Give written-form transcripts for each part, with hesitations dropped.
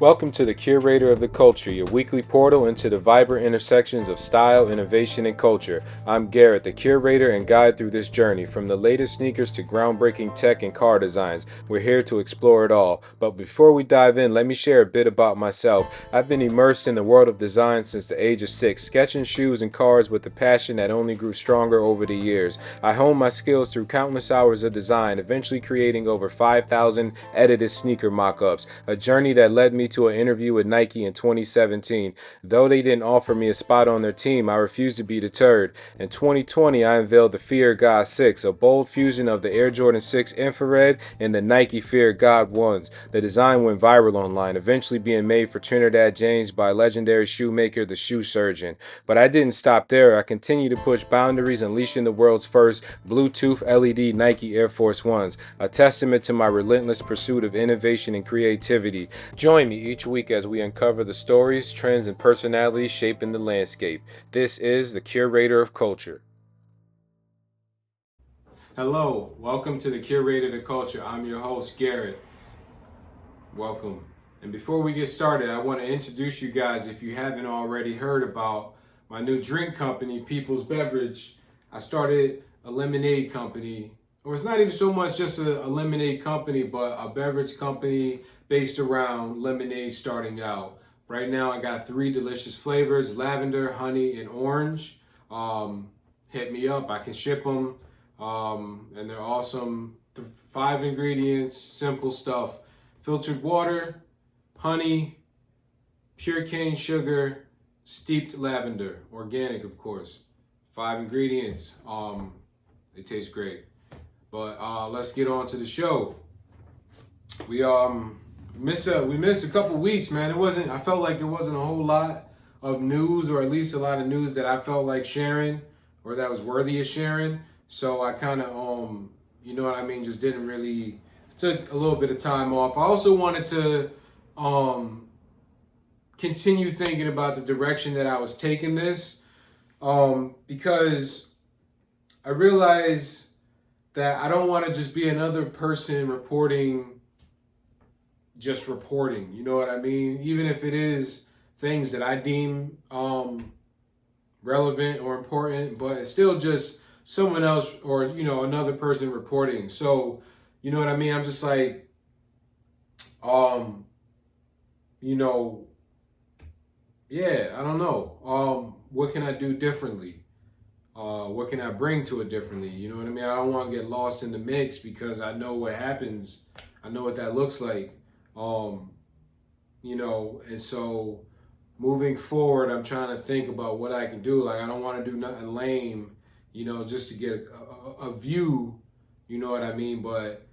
Welcome to the Curator of the Culture, your weekly portal into the vibrant intersections of style, innovation, and culture. I'm Garrett, the curator and guide through this journey. From the latest sneakers to groundbreaking tech and car designs, we're here to explore it all. But before we dive in, let me share a bit about myself. I've been immersed in the world of design since the age of 6, sketching shoes and cars with a passion that only grew stronger over the years. I honed my skills through countless hours of design, eventually creating over 5,000 edited sneaker mock-ups, a journey that led me to an interview with Nike in 2017. Though they didn't offer me a spot on their team, I refused to be deterred. In 2020, I unveiled the Fear God 6, a bold fusion of the Air Jordan 6 Infrared and the Nike Fear God 1s. The design went viral online, eventually being made for Trinidad James by legendary shoemaker The Shoe Surgeon. But I didn't stop there. I continued to push boundaries, unleashing the world's first Bluetooth LED Nike Air Force 1s, a testament to my relentless pursuit of innovation and creativity. Join me each week as we uncover the stories, trends, and personalities shaping the landscape. This is the Curator of Culture. Hello, welcome to the Curator of Culture. I'm your host, Garrett. Welcome. And before we get started, I want to introduce you guys, if you haven't already heard about my new drink company, People's Beverage. I started a lemonade company, or it's not even so much just a lemonade company, but a beverage company based around lemonade starting out. Right now, I got 3 delicious flavors: lavender, honey, and orange. Hit me up, I can ship them. And they're awesome. 5 ingredients, simple stuff: filtered water, honey, pure cane sugar, steeped lavender, organic, of course. 5 ingredients. They taste great. But let's get on to the show. We missed a couple weeks, man. I felt like there wasn't a whole lot of news, or at least a lot of news that I felt like sharing or that was worthy of sharing. So I kind of you know what I mean, just didn't really, took a little bit of time off. I also wanted to continue thinking about the direction that I was taking this, because I realized that I don't want to just be another person reporting, you know what I mean? Even if it is things that I deem relevant or important, but it's still just someone else, or, you know, another person reporting. So, you know what I mean? I'm just like, you know, yeah, I don't know. What can I do differently? What can I bring to it differently? You know what I mean? I don't want to get lost in the mix, because I know what happens. I know what that looks like. You know, and so moving forward, I'm trying to think about what I can do. Like, I don't want to do nothing lame, you know, just to get a view, you know what I mean? But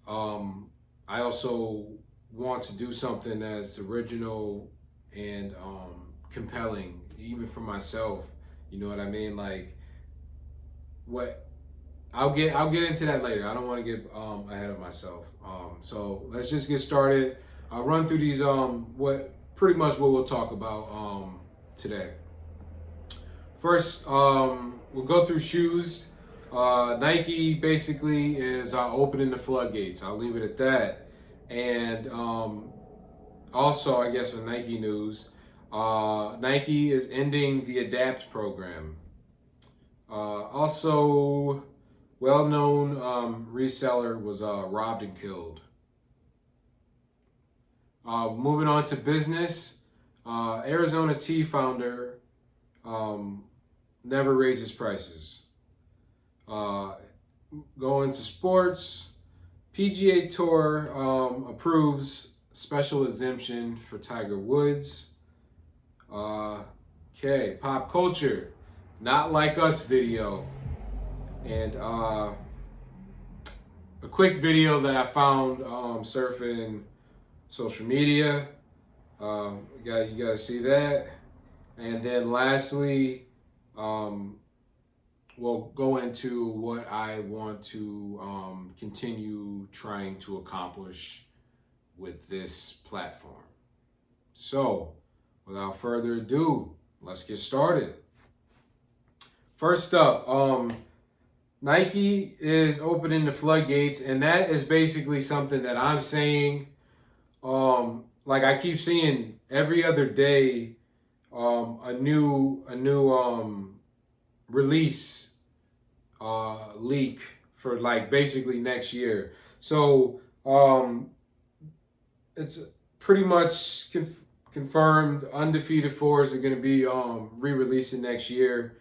I also want to do something that's original and compelling, even for myself. You know what I mean? Like, what I'll get into that later. I don't want to get ahead of myself. So let's just get started. I'll run through these what we'll talk about today. First, we'll go through shoes. Nike basically is opening the floodgates. I'll leave it at that. And also, I guess, for Nike news, Nike is ending the Adapt program. Also, well-known reseller was robbed and killed. Moving on to business, Arizona tea founder never raises prices. Going to sports, PGA Tour approves special exemption for Tiger Woods. Okay, pop culture, Not Like Us video, and a quick video that I found surfing social media. You gotta see that. And then lastly, we'll go into what I want to continue trying to accomplish with this platform. So, without further ado, let's get started. First up, Nike is opening the floodgates, and that is basically something that I'm saying like I keep seeing every other day a new release leak for like basically next year. So it's pretty much confirmed. Undefeated Fours are going to be re-releasing next year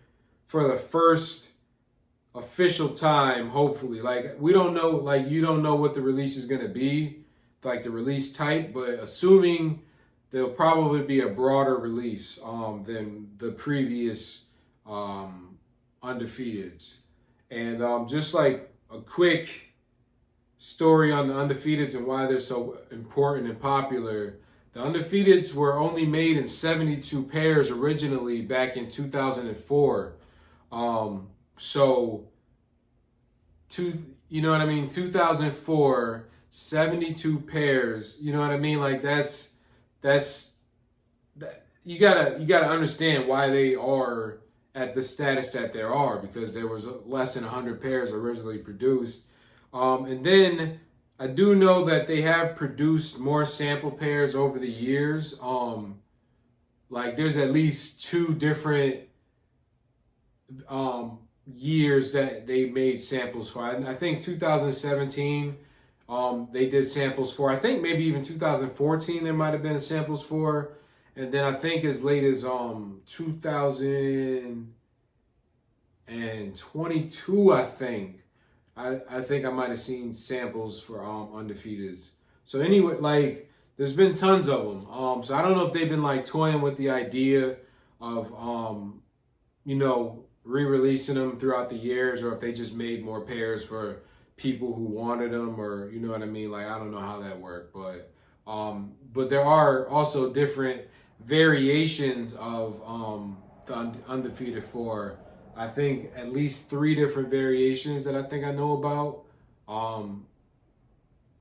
for the first official time. Hopefully, like we don't know, like you don't know what the release is going to be, like the release type, but assuming there'll probably be a broader release than the previous undefeateds. And just like a quick story on the undefeateds and why they're so important and popular. The undefeateds were only made in 72 pairs originally back in 2004. So, you know what I mean? 2004, 72 pairs. You know what I mean? Like that's you gotta understand why they are at the status that they are, because there was less than 100 pairs originally produced. And then I do know that they have produced more sample pairs over the years. Like there's at least two different years that they made samples for. I think 2017 they did samples for. I think maybe even 2014 there might have been samples for. And then I think as late as 2022, I think I might have seen samples for undefeateds. So anyway, like there's been tons of them. So I don't know if they've been like toying with the idea of re-releasing them throughout the years, or if they just made more pairs for people who wanted them, or you know what I mean. Like I don't know how that worked, but there are also different variations of the undefeated four. I think at least three different variations that I think I know about.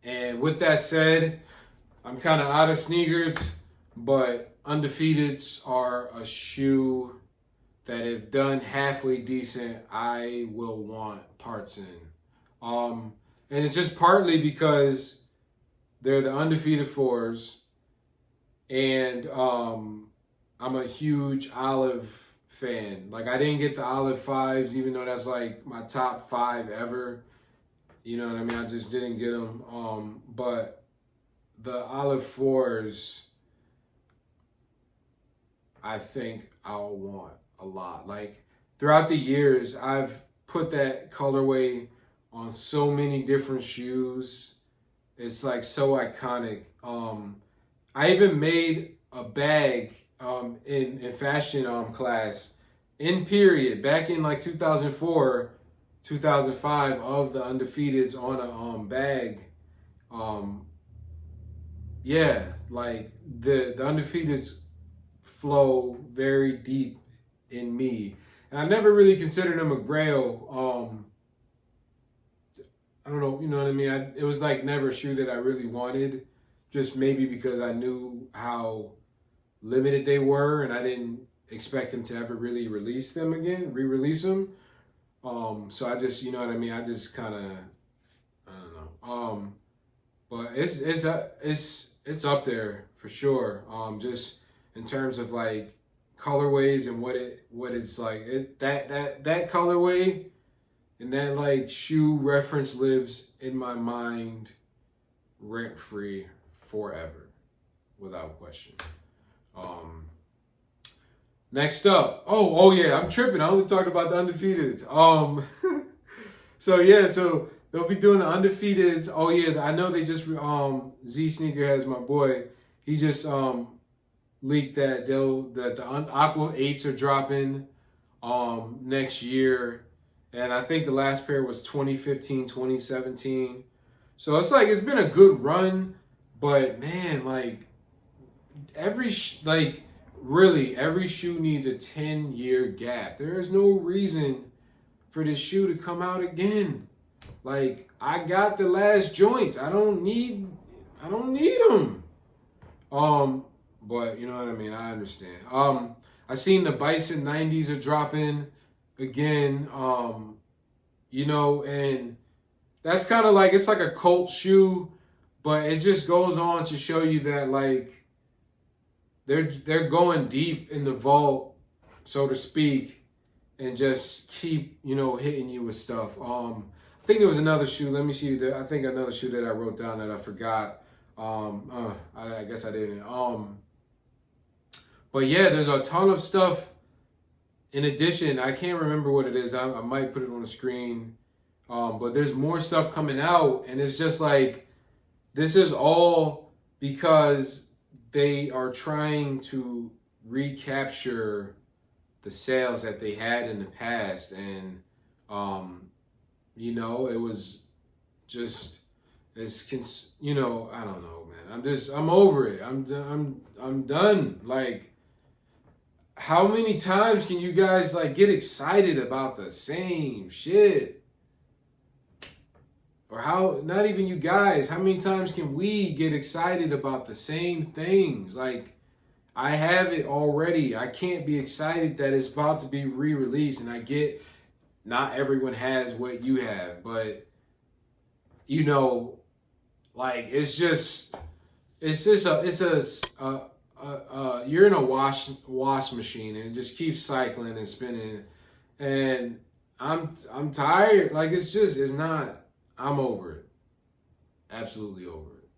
And with that said, I'm kind of out of sneakers, but undefeateds are a shoe that if done halfway decent, I will want parts in. And it's just partly because they're the undefeated fours, and I'm a huge Olive fan. Like I didn't get the Olive fives, even though that's like my top 5 ever. You know what I mean? I just didn't get them. But the Olive fours, I think I'll want a lot. Like throughout the years, I've put that colorway on so many different shoes. It's like so iconic. I even made a bag in fashion class in period back in like 2004, 2005 of the undefeateds on a bag. Yeah, like the undefeateds flow very deep in me, and I never really considered them a grail. I don't know, you know what I mean? It was like never a shoe that I really wanted, just maybe because I knew how limited they were, and I didn't expect them to ever really release them again, re-release them. So I just, you know what I mean? I just kind of, I don't know. But it's up there for sure. Just in terms of like colorways and what it's like. That colorway and that like shoe reference lives in my mind rent free forever, without question. Next up, oh yeah, I'm tripping. I only talked about the undefeateds. So they'll be doing the undefeateds. Oh yeah, I know they just Z Sneakerheads, my boy. He just leaked that the Aqua 8s are dropping next year, and I think the last pair was 2015, 2017. So it's like it's been a good run, but man, like every every shoe needs a 10-year gap. There is no reason for this shoe to come out again. Like I got the last joints. I don't need them. But you know what I mean? I understand. I seen the Bison 90s are dropping again. And that's kind of like, it's like a cult shoe, But it just goes on to show you that like they're going deep in the vault, so to speak, and just keep, hitting you with stuff. I think there was another shoe. Let me see. I think another shoe that I wrote down that I forgot. I guess I didn't. But yeah, there's a ton of stuff. In addition, I can't remember what it is. I might put it on the screen. But there's more stuff coming out, and it's just like this is all because they are trying to recapture the sales that they had in the past, and it was just I don't know, man. I'm over it. I'm done. Like, how many times can you guys like get excited about the same shit? Or not even you guys, how many times can we get excited about the same things? Like, I have it already. I can't be excited that it's about to be re-released. And I get not everyone has what you have, but like it's you're in a wash machine and it just keeps cycling and spinning, and I'm tired. Like it's not. I'm over it. Absolutely over it.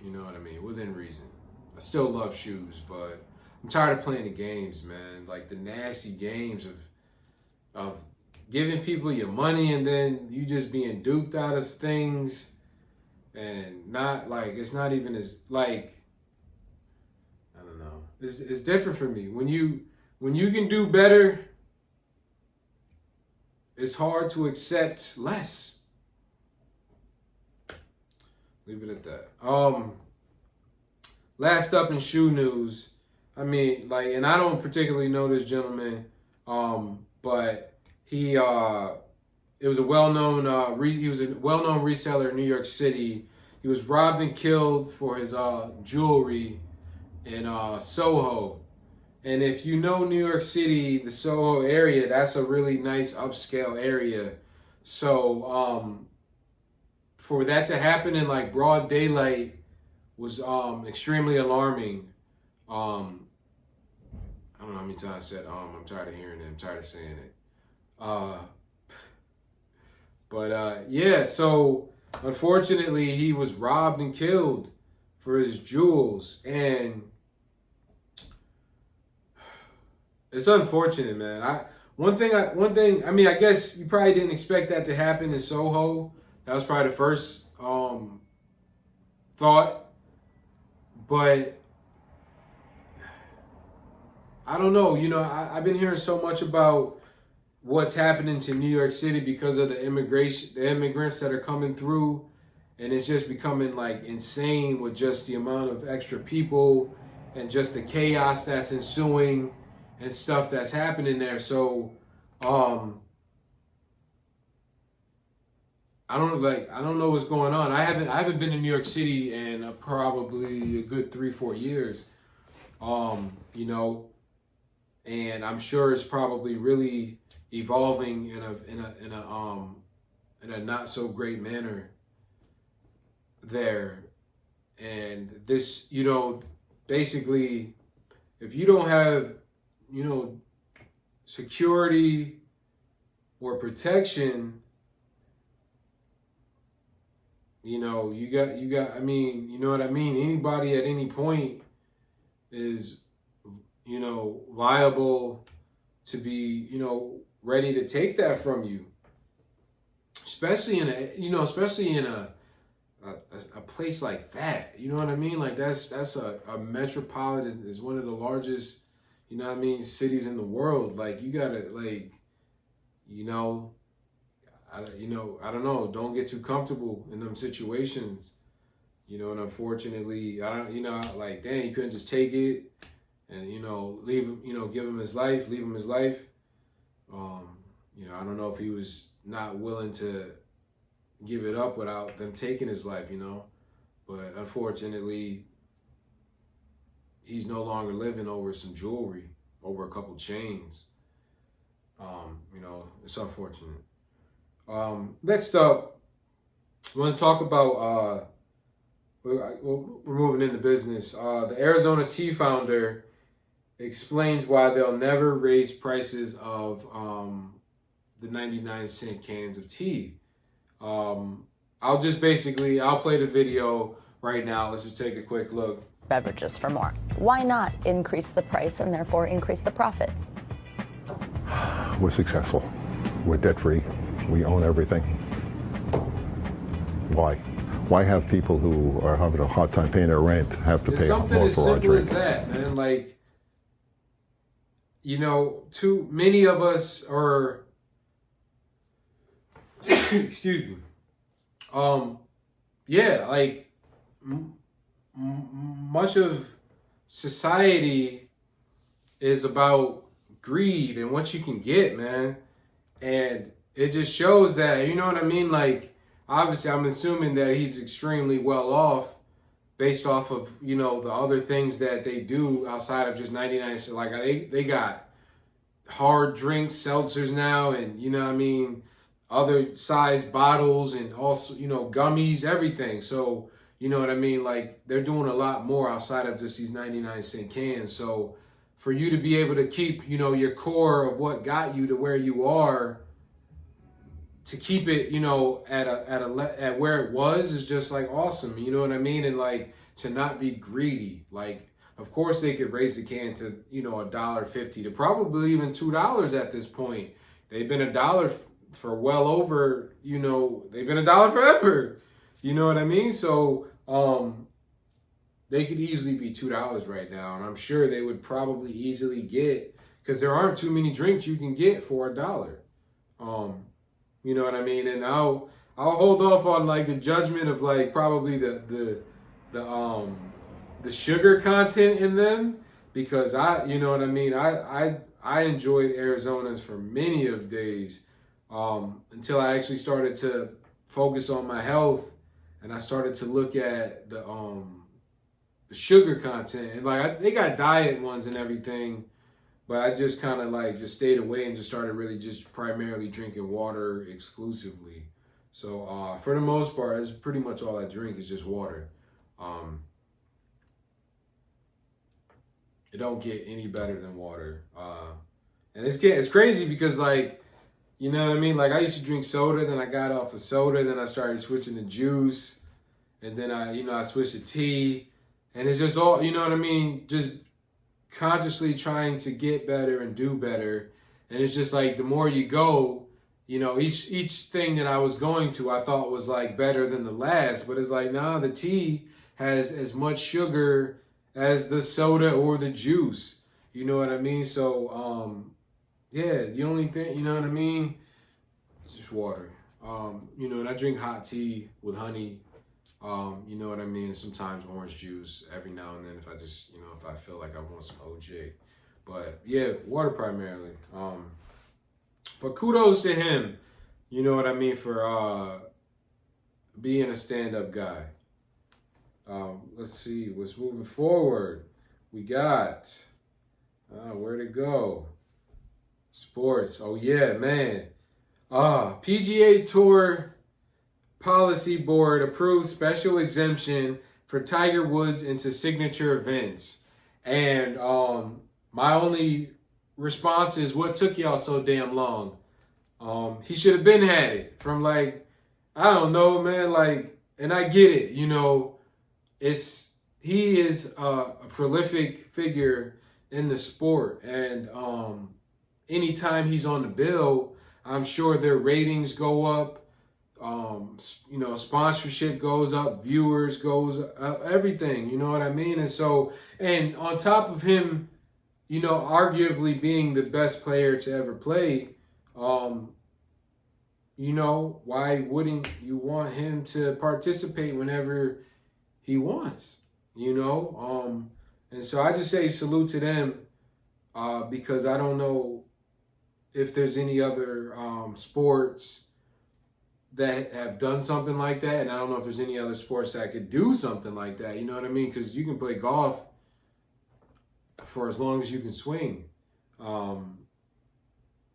You know what I mean? Within reason. I still love shoes, but I'm tired of playing the games, man. Like the nasty games of giving people your money and then you just being duped out of things, and not like it's not even as like I don't know. It's different for me. When you can do better, it's hard to accept less. Leave it at that. Last up in shoe news, I mean, like, and I don't particularly know this gentleman, but he it was a well-known he was a well-known reseller in New York City. He was robbed and killed for his jewelry in Soho. And if you know New York City, the Soho area, that's a really nice upscale area. So for that to happen in like broad daylight was extremely alarming. I don't know how many times I said I'm tired of hearing it. I'm tired of saying it. Yeah, so unfortunately he was robbed and killed for his jewels, and it's unfortunate, man. One thing. I mean, I guess you probably didn't expect that to happen in Soho. That was probably the first thought, but I don't know. I've been hearing so much about what's happening to New York City because of the immigrants that are coming through, and it's just becoming like insane with just the amount of extra people and just the chaos that's ensuing and stuff that's happening there. So I don't know what's going on. I haven't been to New York City in probably a good 3-4 years. And I'm sure it's probably really evolving in a not so great manner there. And this, basically, if you don't have security or protection, you got, I mean, you know what I mean? Anybody at any point is, liable to be, ready to take that from you. Especially in a place like that. You know what I mean? Like that's a metropolitan, is one of the largest, cities in the world. Like you gotta I don't know, don't get too comfortable in them situations. And unfortunately, I don't, like, dang, you couldn't just take it and, leave him, give him his life, leave him his life. I don't know if he was not willing to give it up without them taking his life, but unfortunately, he's no longer living over some jewelry, over a couple chains. It's unfortunate. Next up, I want to talk about, we're moving into business. The Arizona tea founder explains why they'll never raise prices of the 99-cent cans of tea. Um, I'll play the video right now. Let's just take a quick look. Beverages for more. Why not increase the price and therefore increase the profit? We're successful. We're debt-free. We own everything. Why? Why have people who are having a hard time paying their rent have to It's pay something more as for our simple as drink? that, man. Like, too many of us are, excuse me. Yeah, like much of society is about greed and what you can get, man. And it just shows that, you know what I mean? Like, obviously, I'm assuming that he's extremely well off based off of, the other things that they do outside of just 99 cents. Like, they got hard drinks, seltzers now, and, you know what I mean? Other size bottles and also, gummies, everything. So, you know what I mean? Like, they're doing a lot more outside of just these 99-cent cans. So, for you to be able to keep, your core of what got you to where you are, to keep it, at where it was is just like awesome. You know what I mean? And like to not be greedy. Like, of course they could raise the can to, $1.50 to probably even $2 at this point. They've been $1 for well over, they've been $1 forever. You know what I mean? So they could easily be $2 right now, and I'm sure they would probably easily get, because there aren't too many drinks you can get for $1. Um, you know what I mean? And I'll hold off on like the judgment of like probably the sugar content in them, because you know what I mean? I enjoyed Arizona's for many of days, until I actually started to focus on my health, and I started to look at the sugar content, and like they got diet ones and everything, but I just kind of like just stayed away and just started really just primarily drinking water exclusively. So for the most part, that's pretty much all I drink is just water. Um, it don't get any better than water. And it's crazy because like, you know what I mean? Like I used to drink soda, then I got off of soda, then I started switching to juice, and then I switched to tea, and it's just all, you know what I mean? Just consciously trying to get better and do better. And it's just like the more you go, each thing that I was going to I thought was like better than the last, but it's like, nah, the tea has as much sugar as the soda or the juice. You know what I mean? So yeah, the only thing, you know what I mean, it's just water. And I drink hot tea with honey. You know what I mean? Sometimes orange juice every now and then if I just, if I feel like I want some OJ. But yeah, water primarily. But kudos to him, you know what I mean, for being a stand-up guy. Let's see what's moving forward. We got where to go? Sports. Oh yeah, man. PGA Tour Policy Board approves special exemption for Tiger Woods into signature events. And my only response is, what took y'all so damn long? He should have been had it from like, I don't know, man. Like, and I get it, he is a prolific figure in the sport, and anytime he's on the bill, I'm sure their ratings go up. Sponsorship goes up, viewers goes up, everything, you know what I mean? And so, and on top of him, arguably being the best player to ever play, why wouldn't you want him to participate whenever he wants, And so I just say salute to them, because I don't know if there's any other sports that have done something like that, and I don't know if there's any other sports that could do something like that. You know what I mean? Because you can play golf for as long as you can swing,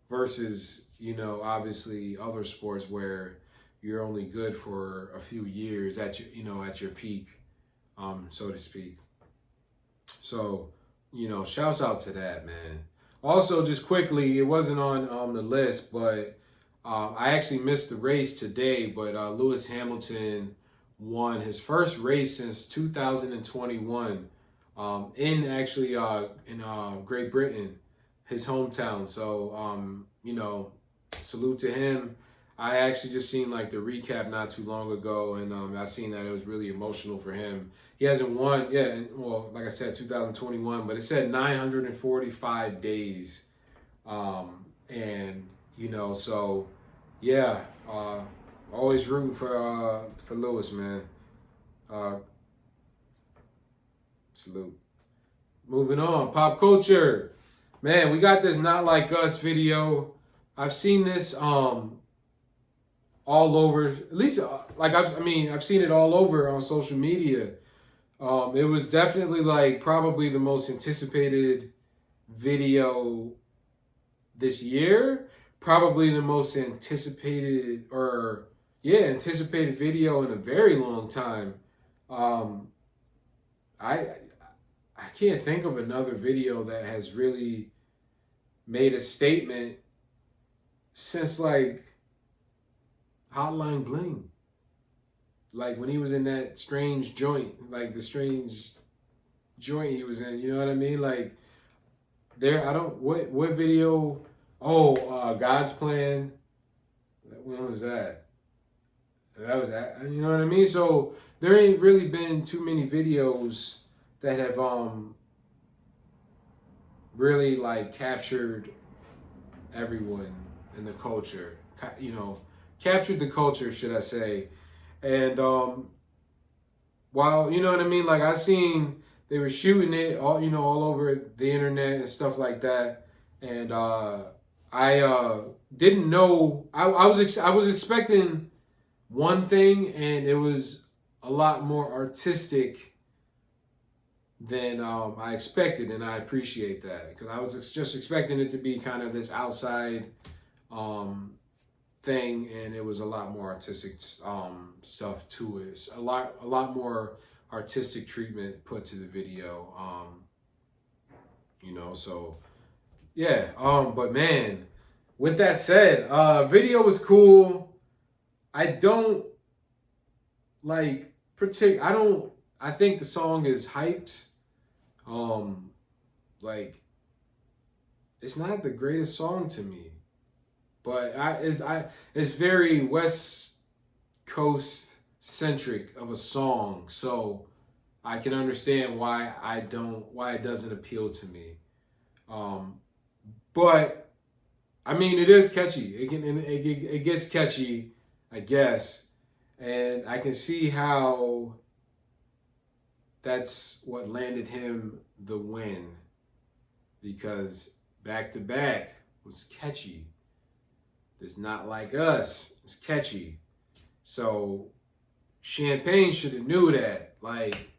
versus obviously other sports where you're only good for a few years at your, at your peak, so to speak. So, shouts out to that, man. Also, just quickly, it wasn't on the list, but I actually missed the race today, but Lewis Hamilton won his first race since 2021 in Great Britain, his hometown. So, salute to him. I actually just seen like the recap not too long ago, and I seen that it was really emotional for him. He hasn't won, yeah, well, like I said, 2021, but it said 945 days. And, so, yeah, always rooting for Lewis, man. Salute. Moving on, pop culture. Man, we got this Not Like Us video. I've seen this all over, at least I've seen it all over on social media. It was definitely like probably the most anticipated video this year. Probably the most anticipated video in a very long time. I can't think of another video that has really made a statement since like Hotline Bling. Like when he was in that strange joint, like the strange joint he was in, you know what I mean? Like what video? Oh, God's Plan. When was that? That was that, you know what I mean? So there ain't really been too many videos that have really like captured everyone in the culture, captured the culture, should I say. And while, you know what I mean, like I seen they were shooting it all over the internet and stuff like that, and I didn't know. I was expecting one thing, and it was a lot more artistic than I expected, and I appreciate that, because I was just expecting it to be kind of this outside thing, and it was a lot more artistic stuff to it. It's a lot more artistic treatment put to the video. So yeah. But man, with that said, video was cool. I don't like I think the song is hyped. Like it's not the greatest song to me, but it's very West Coast centric of a song, so I can understand why it doesn't appeal to me. But I mean, it is catchy. It gets catchy, I guess, and I can see how that's what landed him the win, because Back to Back was catchy. It's Not Like Us. It's catchy. So Champagne should have knew that. Like,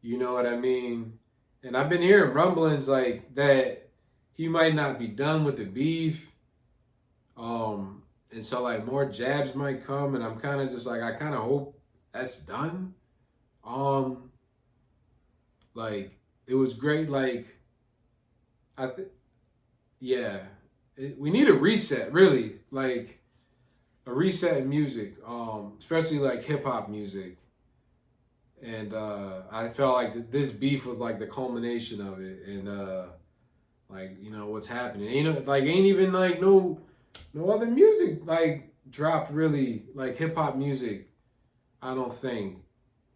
you know what I mean? And I've been hearing rumblings like that he might not be done with the beef. And so like more jabs might come, and I'm kind of just like, I kind of hope that's done. Like it was great. Like we need a reset, really, like a reset in music, especially like hip hop music. And I felt like this beef was like the culmination of it, and like what's happening. Ain't even like no other music like dropped really, like hip hop music. I don't think.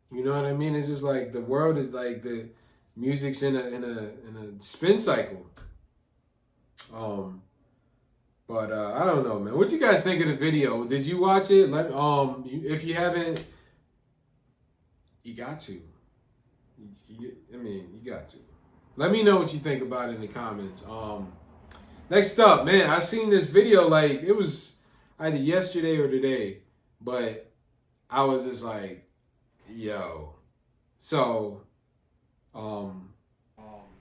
You know what I mean? It's just like the world is like the music's in a spin cycle. But I don't know, man. What you guys think of the video? Did you watch it? If you haven't, you got to. You got to. Let me know what you think about it in the comments. Next up, man, I seen this video, like it was either yesterday or today, but I was just like, yo. So,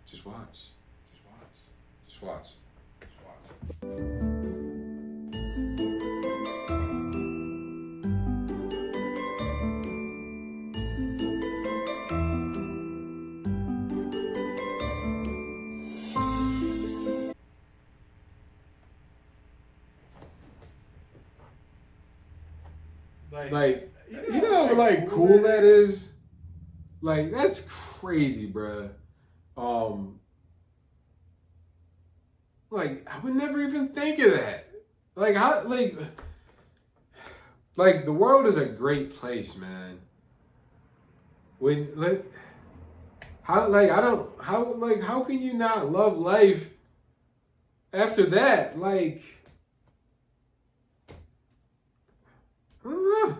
just watch. Just watch. Like, you know, like cool that is. Like, that's crazy, bruh. Like, I would never even think of that. Like, how, like the world is a great place, man. When, like, how, like, I don't, how, like, how can you not love life after that? Like, I don't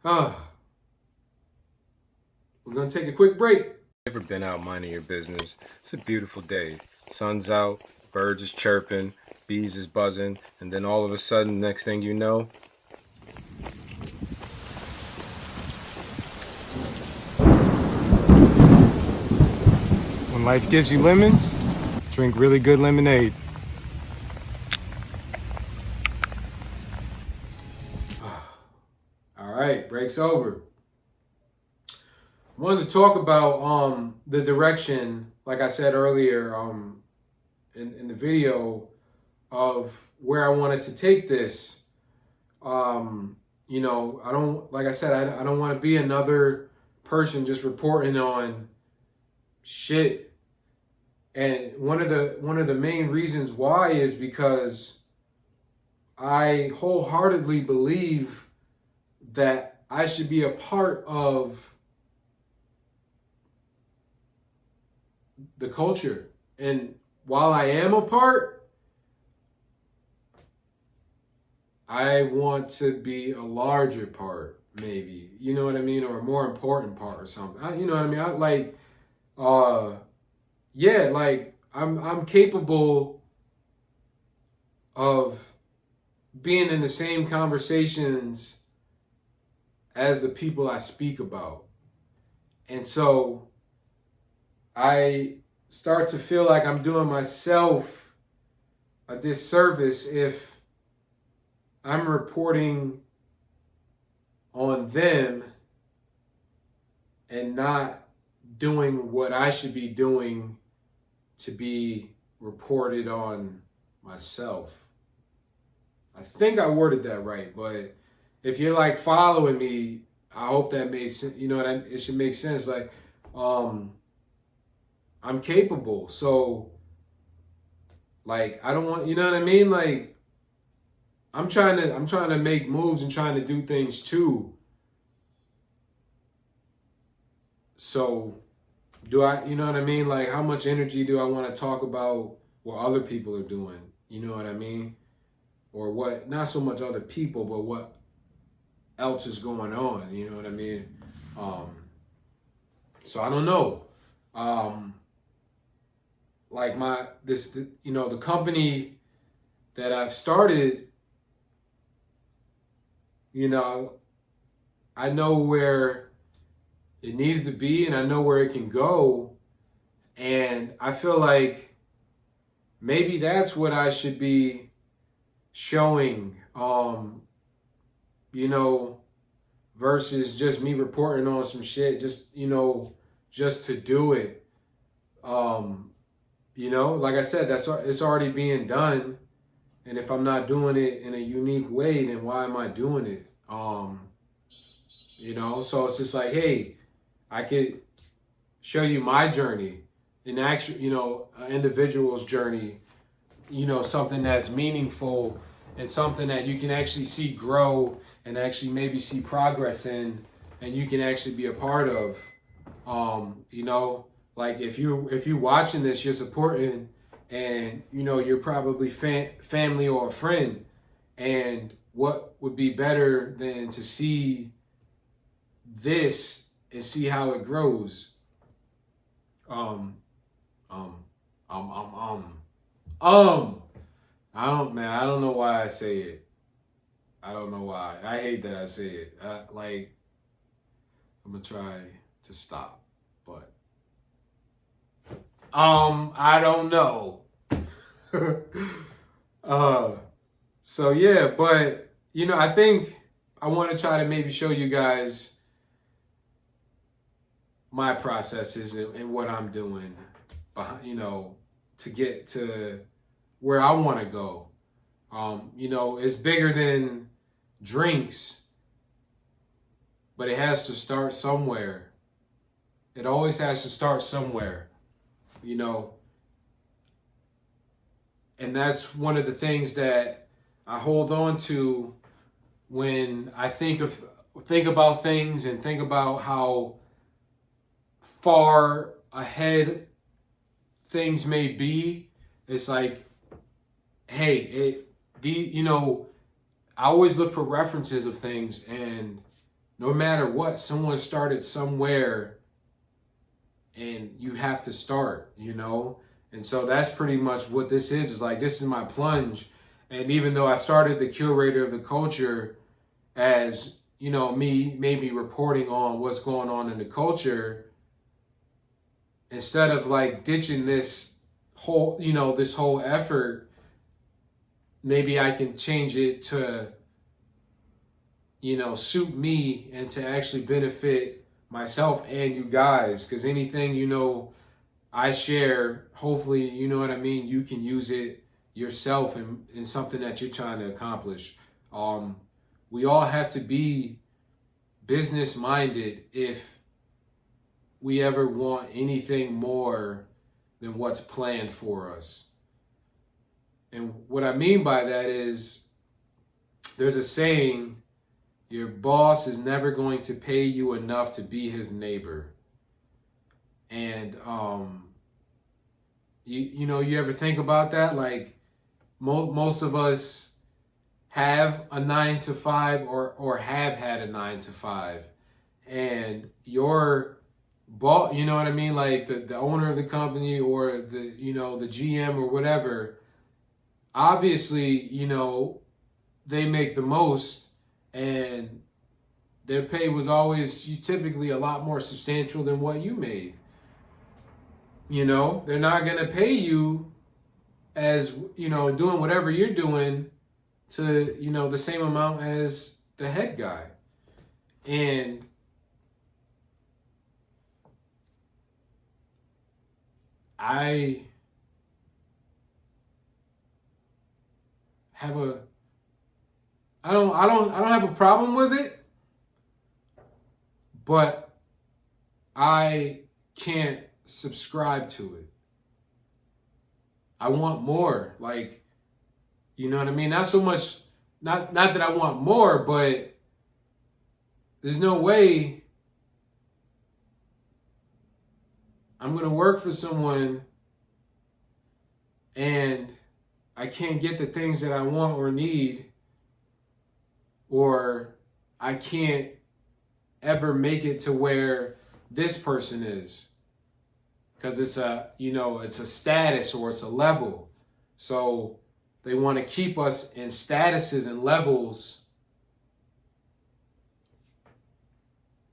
know. We're gonna take a quick break. Ever been out minding your business? It's a beautiful day. Sun's out, birds is chirping, bees is buzzing, and then all of a sudden, next thing you know, when life gives you lemons, drink really good lemonade. All right, break's over. I wanted to talk about the direction, like I said earlier, in the video, of where I wanted to take this. You know, I don't, like I said, I don't want to be another person just reporting on shit. And one of the main reasons why is because I wholeheartedly believe that I should be a part of the culture. And while I am a part, I want to be a larger part, maybe. You know what I mean? Or a more important part or something. You know what I mean? I like, yeah, like I'm capable of being in the same conversations as the people I speak about. And so I start to feel like I'm doing myself a disservice if I'm reporting on them and not doing what I should be doing to be reported on myself. I think I worded that right, but if you're like following me, I hope that made sense. You know what it should make sense. Like, I'm capable. So, like, I don't want, you know what I mean? Like, I'm trying to make moves and trying to do things too. So, do I, you know what I mean? Like, how much energy do I want to talk about what other people are doing? You know what I mean? Or what, not so much other people, but what else is going on, you know what I mean? So I don't know. Like you know, the company that I've started, you know, I know where it needs to be and I know where it can go. And I feel like maybe that's what I should be showing, you know, versus just me reporting on some shit, just, you know, just to do it. You know, like I said, it's already being done. And if I'm not doing it in a unique way, then why am I doing it? You know, so it's just like, hey, I could show you my journey, an actual, you know, an individual's journey, you know, something that's meaningful and something that you can actually see grow and actually maybe see progress in, and you can actually be a part of. You know, like if you watching this, you're supporting, and you know you're probably family or a friend, and what would be better than to see this and see how it grows. Um, um, um, um, um, I don't know why I say it. I don't know why. I hate that I say it. Like, I'm gonna try to stop, but I don't know. So yeah, but you know, I think I want to try to maybe show you guys my processes and what I'm doing behind, you know, to get to where I want to go. You know, it's bigger than drinks. but it has to start somewhere. It always has to start somewhere, you know. And that's one of the things that I hold on to when I think about things and think about how far ahead things may be. It's like, hey, I always look for references of things, and no matter what, someone started somewhere, and you have to start, you know? And so that's pretty much what this is. It's like, this is my plunge. And even though I started the Curator of the Culture as, you know, me maybe reporting on what's going on in the culture, instead of like ditching this whole effort, maybe I can change it to, you know, suit me and to actually benefit myself and you guys. Because anything, you know, I share, hopefully, you know what I mean, you can use it yourself in something that you're trying to accomplish. We all have to be business minded if we ever want anything more than what's planned for us. And what I mean by that is, there's a saying, your boss is never going to pay you enough to be his neighbor. And you ever think about that? Like, most of us have a 9 to 5 or have had a 9 to 5, and your boss, you know what I mean, like the owner of the company or the GM or whatever, obviously, you know, they make the most, and their pay was always typically a lot more substantial than what you made. You know, they're not going to pay you as, you know, doing whatever you're doing to, you know, the same amount as the head guy. And I have I don't have a problem with it, but I can't subscribe to it. I want more. Like, you know what I mean? Not so much, not that I want more, but there's no way I'm going to work for someone and I can't get the things that I want or need, or I can't ever make it to where this person is, because it's a status or it's a level. So they want to keep us in statuses and levels,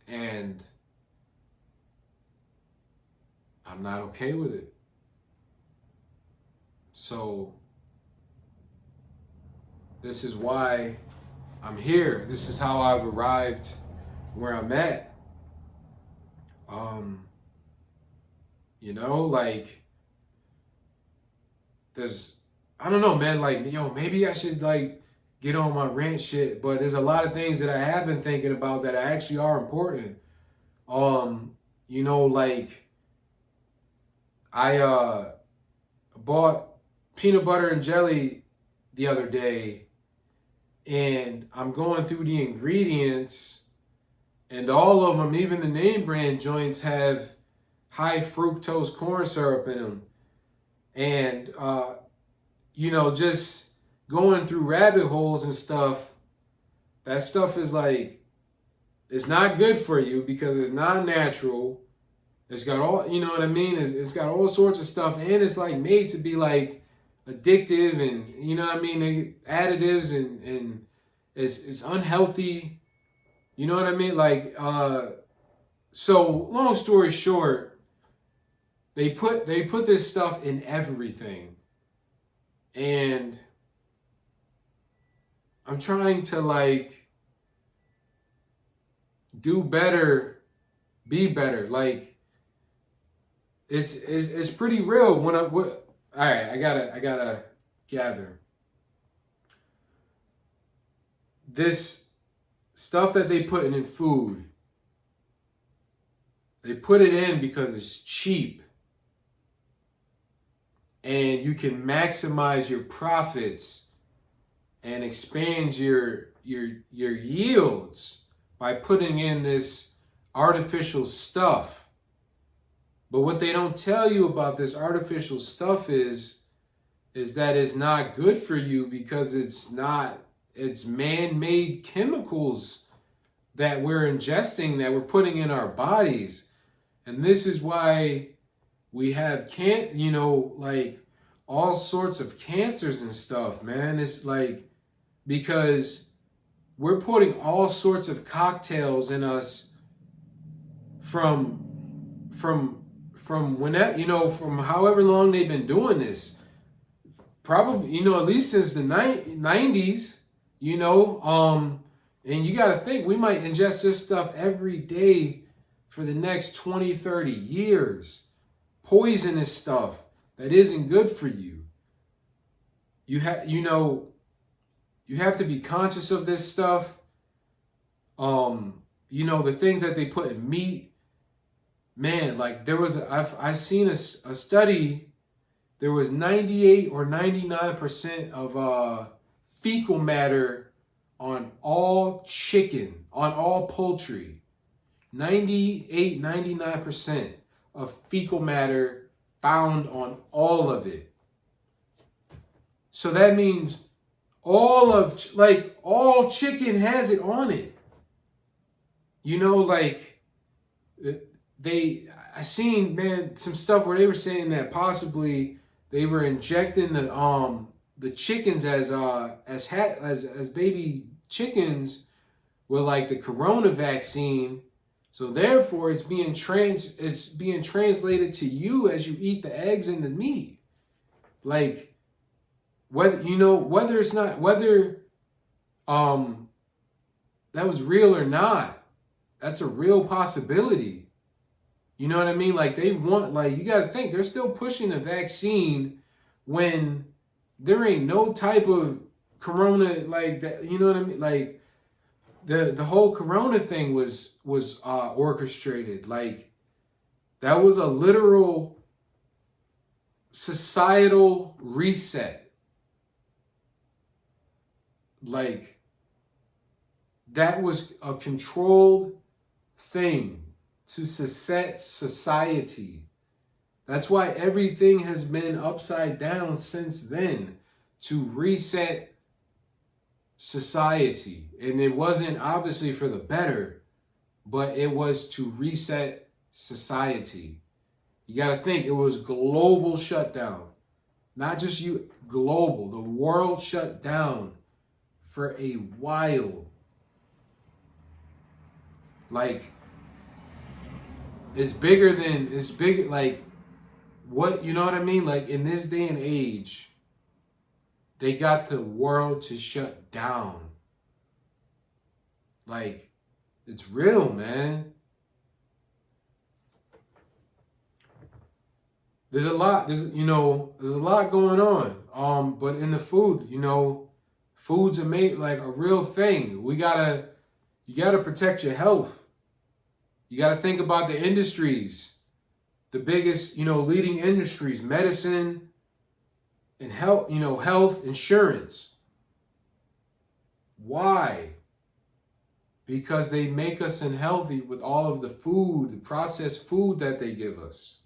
and I'm not okay with it. So this is why I'm here. This is how I've arrived where I'm at. You know, like, I don't know, man, like, maybe I should like get on my rant shit, but there's a lot of things that I have been thinking about that actually are important. Like, I bought peanut butter and jelly the other day, and I'm going through the ingredients, and all of them, even the name brand joints, have high fructose corn syrup in them. And, just going through rabbit holes and stuff, that stuff is like, it's not good for you because it's not natural. It's got all, you know what I mean? It's got all sorts of stuff, and it's like made to be like addictive, and you know what I mean? Additives, and it's unhealthy. You know what I mean? Like, so long story short, they put this stuff in everything. And I'm trying to like do better, be better. Like, it's pretty real when all right, I gotta gather. This stuff that they put in food, They put it in because it's cheap and you can maximize your profits and expand your yields by putting in this artificial stuff. But what they don't tell you about this artificial stuff is that it's not good for you because it's man-made chemicals that we're ingesting, that we're putting in our bodies. And this is why we have like all sorts of cancers and stuff, man. It's like, because we're putting all sorts of cocktails in us from when that, from however long they've been doing this. Probably, at least since the 90s, and you got to think, we might ingest this stuff every day for the next 20, 30 years. Poisonous stuff that isn't good for you. You have to be conscious of this stuff. The things that they put in meat, man, like I seen a study. There was 98 or 99% of fecal matter on all chicken, on all poultry. 98, 99% of fecal matter found on all of it. So that means all chicken has it on it. I seen, man, some stuff where they were saying that possibly they were injecting the chickens as baby chickens with like the corona vaccine. So therefore it's being translated to you as you eat the eggs and the meat. Like whether that was real or not, that's a real possibility. You know what I mean? Like you got to think, they're still pushing a vaccine when there ain't no type of corona like that. You know what I mean? Like the whole corona thing was orchestrated. Like that was a literal societal reset. Like that was a controlled thing to set society. That's why everything has been upside down since then, to reset society. And it wasn't obviously for the better, but it was to reset society. You got to think, it was global shutdown. Not just global. The world shut down for a while. Like, it's bigger, like, what, you know what I mean? Like, in this day and age, they got the world to shut down. Like, it's real, man. There's a lot going on. But in the food, food's a real thing. You gotta protect your health. You got to think about the industries, the biggest, leading industries, medicine and health insurance. Why? Because they make us unhealthy with all of the food, the processed food that they give us.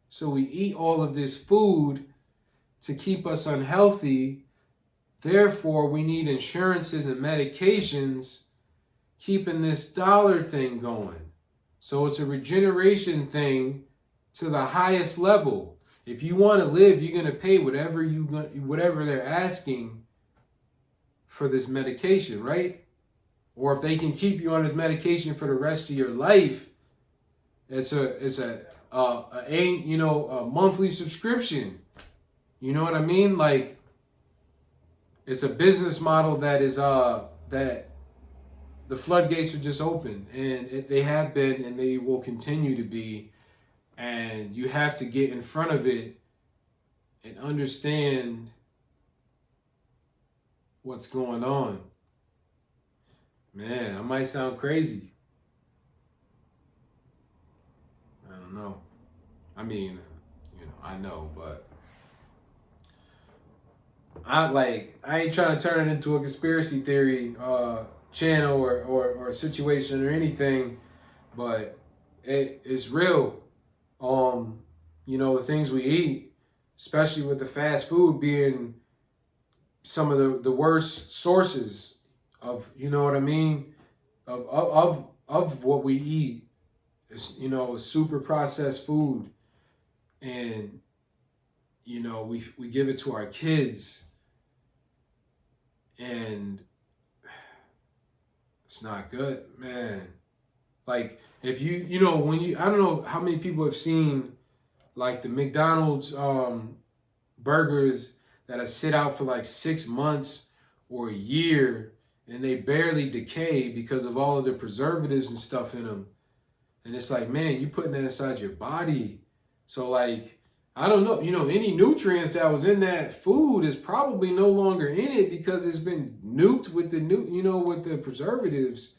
So we eat all of this food to keep us unhealthy. Therefore, we need insurances and medications keeping this dollar thing going. So it's a regeneration thing to the highest level. If you want to live, you're going to pay whatever they're asking for this medication, right? Or if they can keep you on this medication for the rest of your life, it's a monthly subscription. You know what I mean? Like, it's a business model that is that the floodgates are just open, and they have been, and they will continue to be. And you have to get in front of it and understand what's going on. Man, I might sound crazy. I mean, I know, but I ain't trying to turn it into a conspiracy theory channel or situation or anything, but it's real. The things we eat, especially with the fast food being some of the worst sources of, you know what I mean, of what we eat. It's, super processed food, and we give it to our kids, and it's not good, man. Like, if when you, I don't know how many people have seen like the McDonald's burgers that have sit out for like 6 months or a year, and they barely decay because of all of the preservatives and stuff in them. And it's like, man, you putting that inside your body. So like, I don't know, any nutrients that was in that food is probably no longer in it because it's been nuked with with the preservatives.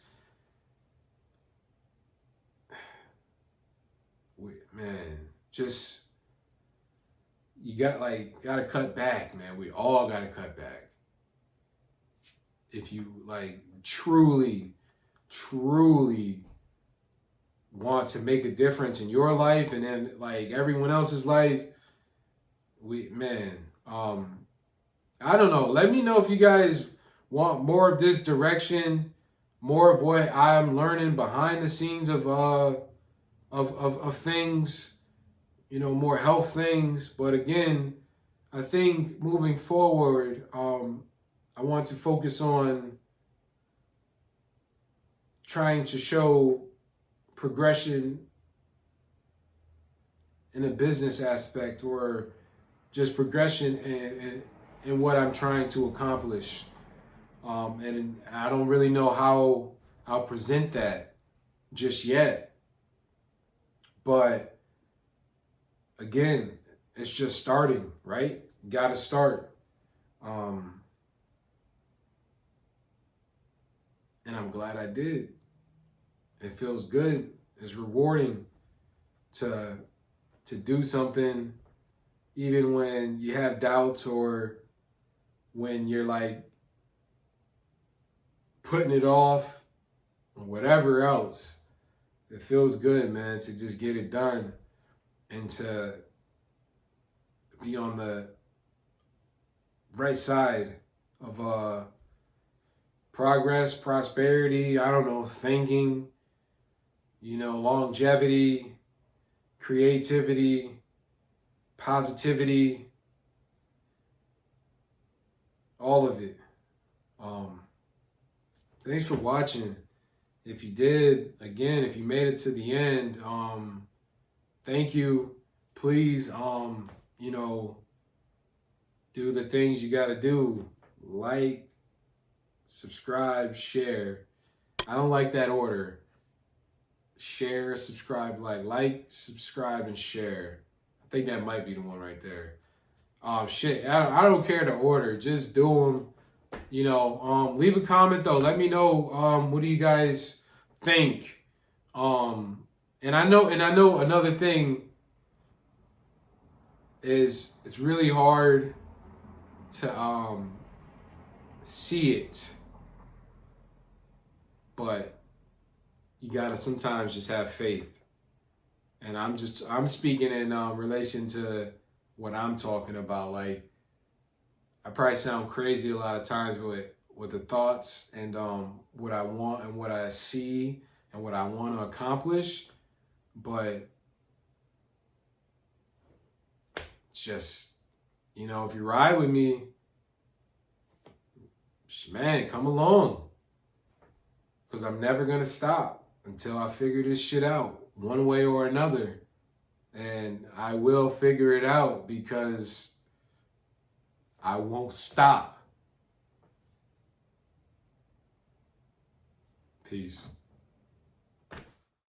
Man, just, you gotta cut back, man. We all gotta cut back. If you truly want to make a difference in your life and then everyone else's life, I don't know. Let me know if you guys want more of this direction, more of what I'm learning behind the scenes of things, more health things. But again, I think moving forward, I want to focus on trying to show progression in a business aspect, or just progression in what I'm trying to accomplish. And I don't really know how I'll present that just yet. But again, it's just starting, right? Got to start. And I'm glad I did. It feels good. It's rewarding to do something, even when you have doubts or when you're putting it off or whatever else. It feels good, man, to just get it done and to be on the right side of progress, prosperity, I don't know, thinking, longevity, creativity, positivity, all of it. Thanks for watching. If you did, again, if you made it to the end, thank you. Please, do the things you got to do. Like, subscribe, share. I don't like that order. Share, subscribe, like, subscribe, and share. I think that might be the one right there. Shit, I don't care the order. Just do them. Leave a comment though. Let me know. What do you guys think? And I know another thing is it's really hard to see it, but you gotta sometimes just have faith. And I'm speaking in relation to what I'm talking about. I probably sound crazy a lot of times with the thoughts and what I want and what I see and what I want to accomplish, but just, if you ride with me, man, come along, because I'm never gonna stop until I figure this shit out one way or another. And I will figure it out because I won't stop. Peace.